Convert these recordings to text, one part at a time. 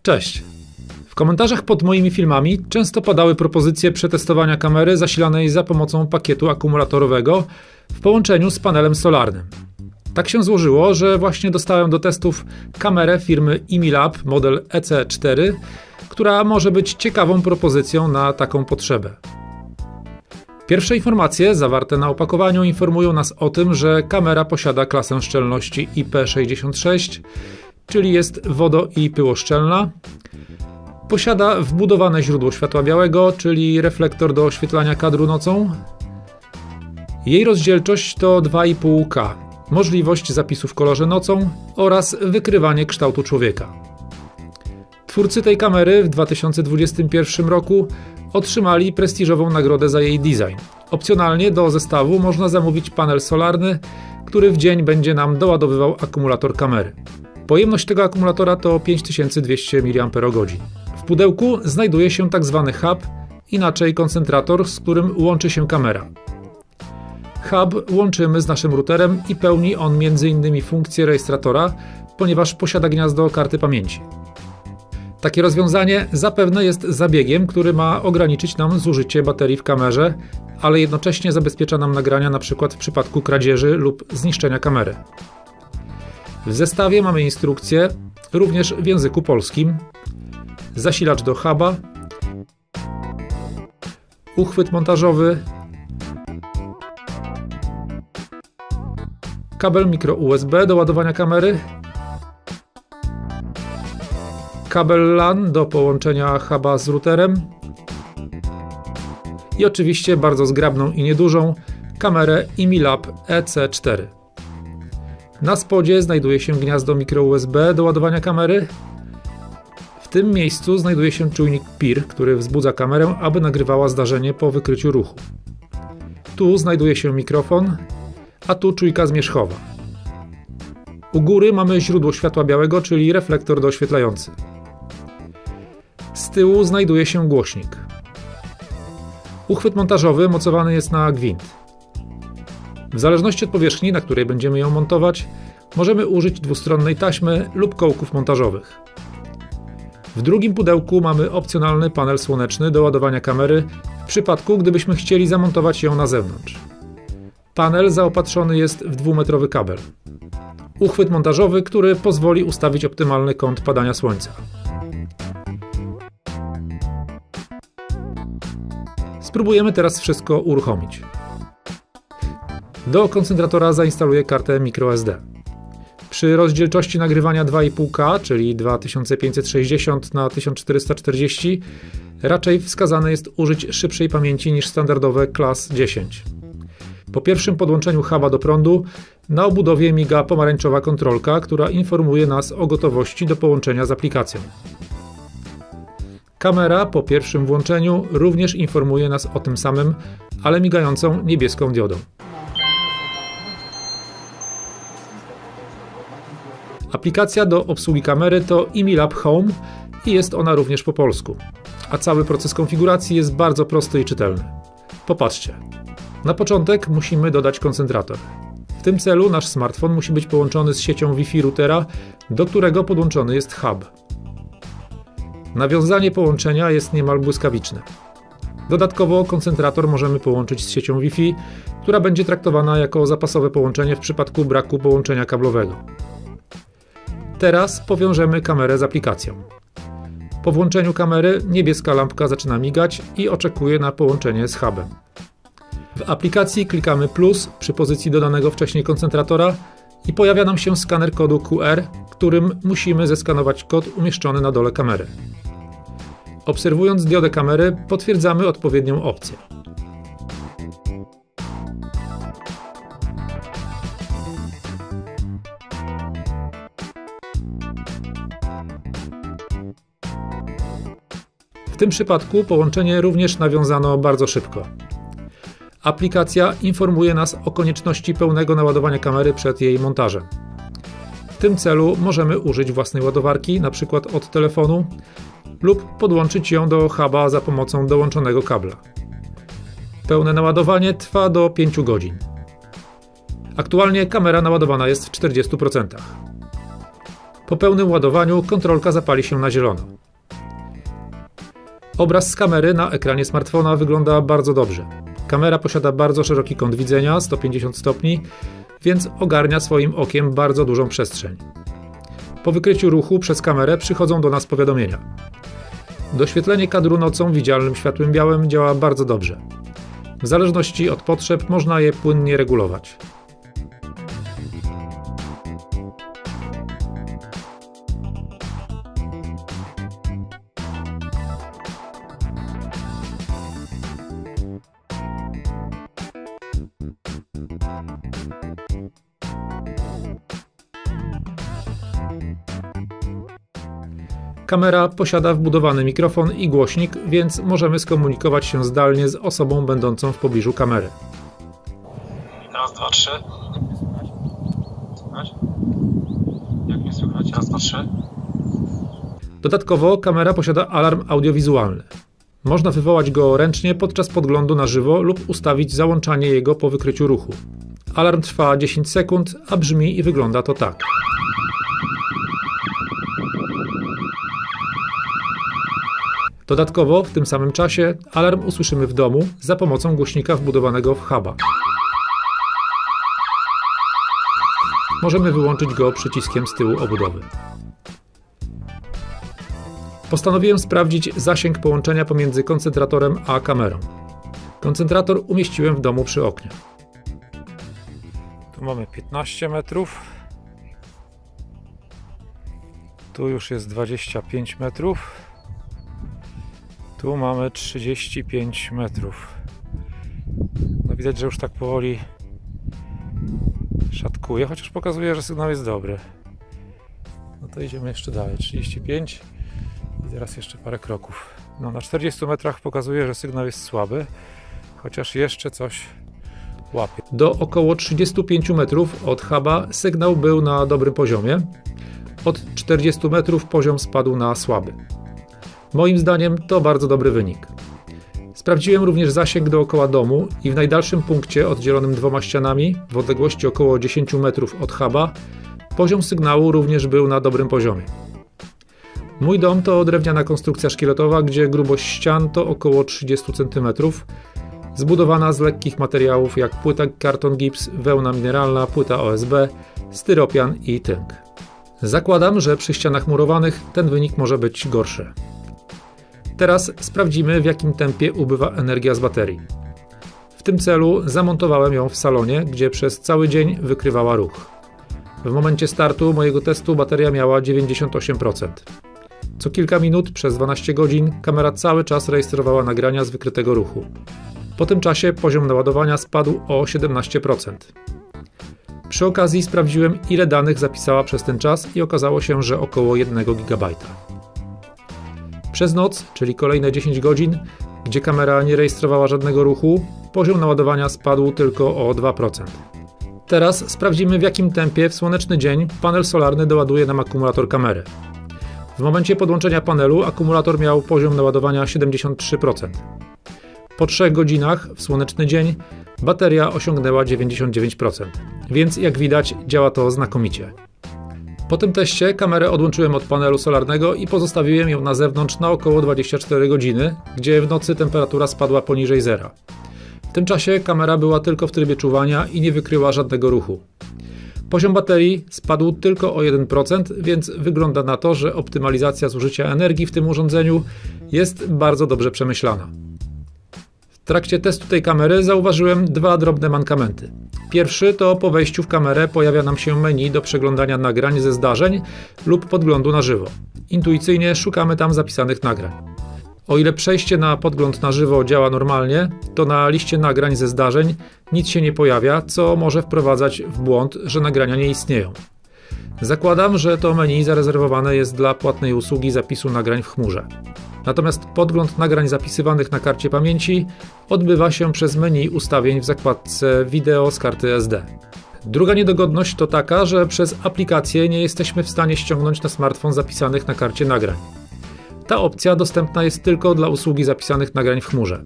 Cześć! W komentarzach pod moimi filmami często padały propozycje przetestowania kamery zasilanej za pomocą pakietu akumulatorowego w połączeniu z panelem solarnym. Tak się złożyło, że właśnie dostałem do testów kamerę firmy Imilab model EC4, która może być ciekawą propozycją na taką potrzebę. Pierwsze informacje zawarte na opakowaniu informują nas o tym, że kamera posiada klasę szczelności IP66, czyli jest wodo- i pyłoszczelna. Posiada wbudowane źródło światła białego, czyli reflektor do oświetlania kadru nocą. Jej rozdzielczość to 2,5K, możliwość zapisu w kolorze nocą oraz wykrywanie kształtu człowieka. Twórcy tej kamery w 2021 roku otrzymali prestiżową nagrodę za jej design. Opcjonalnie do zestawu można zamówić panel solarny, który w dzień będzie nam doładowywał akumulator kamery. Pojemność tego akumulatora to 5200 mAh. W pudełku znajduje się tzw. hub, inaczej koncentrator, z którym łączy się kamera. Hub łączymy z naszym routerem i pełni on m.in. funkcję rejestratora, ponieważ posiada gniazdo karty pamięci. Takie rozwiązanie zapewne jest zabiegiem, który ma ograniczyć nam zużycie baterii w kamerze, ale jednocześnie zabezpiecza nam nagrania np. w przypadku kradzieży lub zniszczenia kamery. W zestawie mamy instrukcję, również w języku polskim, zasilacz do huba, uchwyt montażowy, kabel mikro USB do ładowania kamery, kabel LAN do połączenia huba z routerem i oczywiście bardzo zgrabną i niedużą kamerę Imilab EC4. Na spodzie znajduje się gniazdo mikro USB do ładowania kamery. W tym miejscu znajduje się czujnik PIR, który wzbudza kamerę, aby nagrywała zdarzenie po wykryciu ruchu. Tu znajduje się mikrofon, a tu czujka zmierzchowa. U góry mamy źródło światła białego, czyli reflektor doświetlający. Z tyłu znajduje się głośnik. Uchwyt montażowy mocowany jest na gwint. W zależności od powierzchni, na której będziemy ją montować, możemy użyć dwustronnej taśmy lub kołków montażowych. W drugim pudełku mamy opcjonalny panel słoneczny do ładowania kamery w przypadku, gdybyśmy chcieli zamontować ją na zewnątrz. Panel zaopatrzony jest w 2-metrowy kabel. Uchwyt montażowy, który pozwoli ustawić optymalny kąt padania słońca. Spróbujemy teraz wszystko uruchomić. Do koncentratora zainstaluję kartę microSD. Przy rozdzielczości nagrywania 2,5K, czyli 2560 na 1440, raczej wskazane jest użyć szybszej pamięci niż standardowe Class 10. Po pierwszym podłączeniu huba do prądu na obudowie miga pomarańczowa kontrolka, która informuje nas o gotowości do połączenia z aplikacją. Kamera po pierwszym włączeniu również informuje nas o tym samym, ale migającą niebieską diodą. Aplikacja do obsługi kamery to Imilab Home i jest ona również po polsku, a cały proces konfiguracji jest bardzo prosty i czytelny. Popatrzcie. Na początek musimy dodać koncentrator. W tym celu nasz smartfon musi być połączony z siecią Wi-Fi routera, do którego podłączony jest hub. Nawiązanie połączenia jest niemal błyskawiczne. Dodatkowo koncentrator możemy połączyć z siecią Wi-Fi, która będzie traktowana jako zapasowe połączenie w przypadku braku połączenia kablowego. Teraz powiążemy kamerę z aplikacją. Po włączeniu kamery niebieska lampka zaczyna migać i oczekuje na połączenie z hubem. W aplikacji klikamy plus przy pozycji dodanego wcześniej koncentratora i pojawia nam się skaner kodu QR, którym musimy zeskanować kod umieszczony na dole kamery. Obserwując diodę kamery, potwierdzamy odpowiednią opcję. W tym przypadku połączenie również nawiązano bardzo szybko. Aplikacja informuje nas o konieczności pełnego naładowania kamery przed jej montażem. W tym celu możemy użyć własnej ładowarki, np. od telefonu, lub podłączyć ją do huba za pomocą dołączonego kabla. Pełne naładowanie trwa do 5 godzin. Aktualnie kamera naładowana jest w 40%. Po pełnym ładowaniu kontrolka zapali się na zielono. Obraz z kamery na ekranie smartfona wygląda bardzo dobrze. Kamera posiada bardzo szeroki kąt widzenia, 150 stopni, więc ogarnia swoim okiem bardzo dużą przestrzeń. Po wykryciu ruchu przez kamerę przychodzą do nas powiadomienia. Doświetlenie kadru nocą widzialnym światłem białym działa bardzo dobrze. W zależności od potrzeb można je płynnie regulować. Kamera posiada wbudowany mikrofon i głośnik, więc możemy skomunikować się zdalnie z osobą będącą w pobliżu kamery. Raz, dwa, trzy. Słychać? Jak mnie słychać? Raz, dwa, trzy. Dodatkowo kamera posiada alarm audiowizualny. Można wywołać go ręcznie podczas podglądu na żywo lub ustawić załączanie jego po wykryciu ruchu. Alarm trwa 10 sekund, a brzmi i wygląda to tak. Dodatkowo w tym samym czasie alarm usłyszymy w domu za pomocą głośnika wbudowanego w huba. Możemy wyłączyć go przyciskiem z tyłu obudowy. Postanowiłem sprawdzić zasięg połączenia pomiędzy koncentratorem a kamerą. Koncentrator umieściłem w domu przy oknie. Tu mamy 15 metrów. Tu już jest 25 metrów. Tu mamy 35 metrów. No widać, że już tak powoli szatkuje, chociaż pokazuje, że sygnał jest dobry. No to idziemy jeszcze dalej. 35 i teraz jeszcze parę kroków. No na 40 metrach pokazuje, że sygnał jest słaby, chociaż jeszcze coś łapie. Do około 35 metrów od huba sygnał był na dobrym poziomie. Od 40 metrów poziom spadł na słaby. Moim zdaniem to bardzo dobry wynik. Sprawdziłem również zasięg dookoła domu i w najdalszym punkcie oddzielonym 2 ścianami, w odległości około 10 metrów od huba, poziom sygnału również był na dobrym poziomie. Mój dom to drewniana konstrukcja szkieletowa, gdzie grubość ścian to około 30 cm, zbudowana z lekkich materiałów jak płyta karton gips, wełna mineralna, płyta OSB, styropian i tynk. Zakładam, że przy ścianach murowanych ten wynik może być gorszy. Teraz sprawdzimy, w jakim tempie ubywa energia z baterii. W tym celu zamontowałem ją w salonie, gdzie przez cały dzień wykrywała ruch. W momencie startu mojego testu bateria miała 98%. Co kilka minut przez 12 godzin kamera cały czas rejestrowała nagrania z wykrytego ruchu. Po tym czasie poziom naładowania spadł o 17%. Przy okazji sprawdziłem, ile danych zapisała przez ten czas i okazało się, że około 1 GB. Przez noc, czyli kolejne 10 godzin, gdzie kamera nie rejestrowała żadnego ruchu, poziom naładowania spadł tylko o 2%. Teraz sprawdzimy, w jakim tempie w słoneczny dzień panel solarny doładuje nam akumulator kamery. W momencie podłączenia panelu akumulator miał poziom naładowania 73%. Po 3 godzinach w słoneczny dzień bateria osiągnęła 99%, więc jak widać działa to znakomicie. Po tym teście kamerę odłączyłem od panelu solarnego i pozostawiłem ją na zewnątrz na około 24 godziny, gdzie w nocy temperatura spadła poniżej zera. W tym czasie kamera była tylko w trybie czuwania i nie wykryła żadnego ruchu. Poziom baterii spadł tylko o 1%, więc wygląda na to, że optymalizacja zużycia energii w tym urządzeniu jest bardzo dobrze przemyślana. W trakcie testu tej kamery zauważyłem 2 drobne mankamenty. Pierwszy to po wejściu w kamerę pojawia nam się menu do przeglądania nagrań ze zdarzeń lub podglądu na żywo. Intuicyjnie szukamy tam zapisanych nagrań. O ile przejście na podgląd na żywo działa normalnie, to na liście nagrań ze zdarzeń nic się nie pojawia, co może wprowadzać w błąd, że nagrania nie istnieją. Zakładam, że to menu zarezerwowane jest dla płatnej usługi zapisu nagrań w chmurze. Natomiast podgląd nagrań zapisywanych na karcie pamięci odbywa się przez menu ustawień w zakładce Wideo z karty SD. Druga niedogodność to taka, że przez aplikację nie jesteśmy w stanie ściągnąć na smartfon zapisanych na karcie nagrań. Ta opcja dostępna jest tylko dla usługi zapisanych nagrań w chmurze.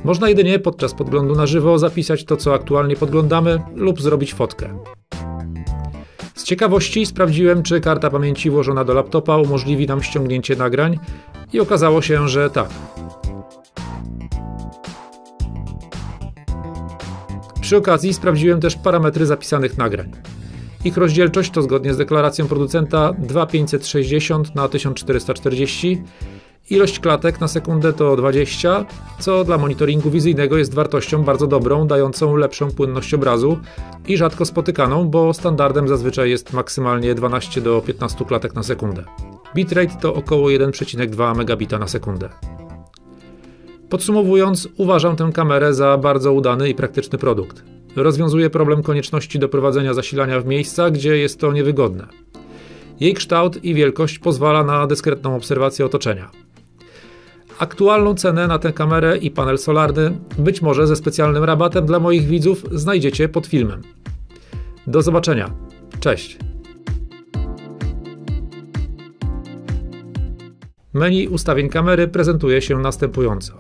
Można jedynie podczas podglądu na żywo zapisać to, co aktualnie podglądamy, lub zrobić fotkę. Z Z ciekawości sprawdziłem, czy karta pamięci włożona do laptopa umożliwi nam ściągnięcie nagrań i okazało się, że tak. Przy okazji sprawdziłem też parametry zapisanych nagrań. Ich rozdzielczość to zgodnie z deklaracją producenta 2560 na 1440, ilość klatek na sekundę to 20, co dla monitoringu wizyjnego jest wartością bardzo dobrą, dającą lepszą płynność obrazu i rzadko spotykaną, bo standardem zazwyczaj jest maksymalnie 12 do 15 klatek na sekundę. Bitrate to około 1,2 megabita na sekundę. Podsumowując, uważam tę kamerę za bardzo udany i praktyczny produkt. Rozwiązuje problem konieczności doprowadzenia zasilania w miejsca, gdzie jest to niewygodne. Jej kształt i wielkość pozwala na dyskretną obserwację otoczenia. Aktualną cenę na tę kamerę i panel solarny, być może ze specjalnym rabatem dla moich widzów, znajdziecie pod filmem. Do zobaczenia. Cześć. Menu ustawień kamery prezentuje się następująco.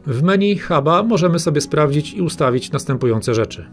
W menu Huba możemy sobie sprawdzić i ustawić następujące rzeczy.